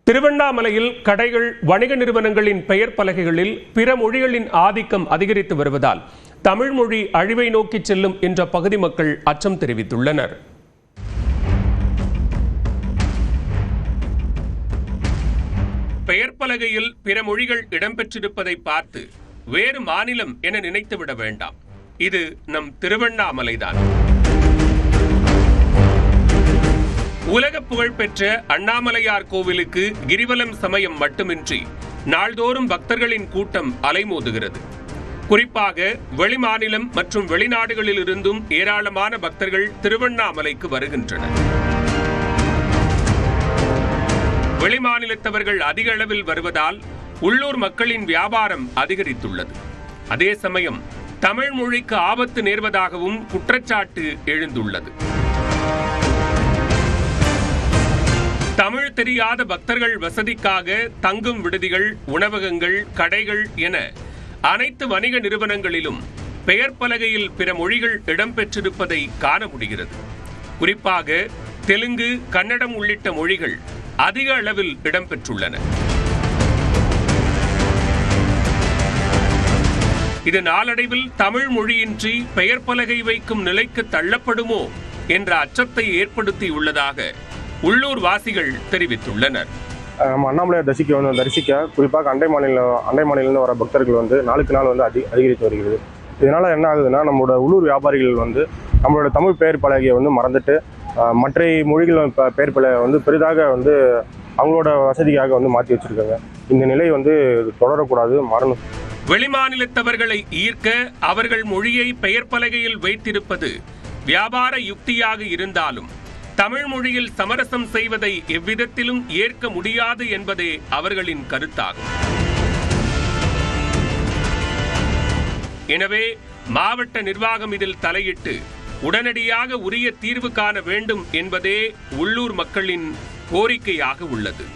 திருவண்ணாமலையில் கடைகள், வணிக நிறுவனங்களின் பெயர் பலகைகளில் பிற மொழிகளின் ஆதிக்கம் அதிகரித்து வருவதால் தமிழ் மொழி அழிவை நோக்கி செல்லும் என்ற பகுதி மக்கள் அச்சம் தெரிவித்துள்ளனர். பெயர் பலகையில் பிற மொழிகள் இடம்பெற்றிருப்பதை பார்த்து வேறு மாநிலம் என நினைத்துவிட வேண்டாம். இது நம் திருவண்ணாமலைதான். உலக புகழ்பெற்ற அண்ணாமலையார் கோவிலுக்கு கிரிவலம் சமயம் மட்டுமின்றி நாள்தோறும் பக்தர்களின் கூட்டம் அலைமோதுகிறது. குறிப்பாக வெளிமாநிலம் மற்றும் வெளிநாடுகளில் இருந்தும் ஏராளமான பக்தர்கள் திருவண்ணாமலைக்கு வருகின்றனர். வெளிமாநிலத்தவர்கள் அதிக அளவில் வருவதால் உள்ளூர் மக்களின் வியாபாரம் அதிகரித்துள்ளது. அதே சமயம் தமிழ் மொழிக்கு ஆபத்து நேர்வதாகவும் குற்றச்சாட்டு எழுந்துள்ளது. தமிழ் தெரியாத பக்தர்கள் வசதிக்காக தங்கும் விடுதிகள், உணவகங்கள், கடைகள் என அனைத்து வணிக நிறுவனங்களிலும் பெயர் பலகையில் பிற மொழிகள் இடம்பெற்றிருப்பதை காண முடிகிறது. குறிப்பாக தெலுங்கு, கன்னடம் உள்ளிட்ட மொழிகள் அதிக அளவில் இடம்பெற்றுள்ளன. இது நாளடைவில் தமிழ் மொழியின்றி பெயர் பலகை வைக்கும் நிலைக்கு தள்ளப்படுமோ என்ற அச்சத்தை ஏற்படுத்தியுள்ளதாக உள்ளூர் வாசிகள் தெரிவித்துள்ளனர். நம்ம அண்ணாமலையார் தரிசிக்க குறிப்பாக அண்டை மாநிலம் வர பக்தர்கள் நாளுக்கு நாள் அதிகரித்து வருகிறது. இதனால என்ன ஆகுதுன்னா, நம்மளோட உள்ளூர் வியாபாரிகள் நம்மளோட தமிழ் பெயர் பலகையை மறந்துட்டு மற்ற மொழிகள் பெயர் பலகை பெரிதாக அவங்களோட வசதிக்காக மாற்றி வச்சிருக்காங்க. இந்த நிலை தொடரக்கூடாது, மாறணும். வெளிமாநிலத்தவர்களை ஈர்க்க அவர்கள் மொழியை பெயர் பலகையில் வைத்திருப்பது வியாபார யுக்தியாக இருந்தாலும் தமிழ் மொழியில் சமரசம் செய்வதை எவ்விதத்திலும் ஏற்க முடியாது என்பதே அவர்களின் கருத்தாகும். எனவே மாவட்ட நிர்வாகம் இதில் தலையிட்டு உடனடியாக உரிய தீர்வு காண வேண்டும் என்பதே உள்ளூர் மக்களின் கோரிக்கையாக உள்ளது.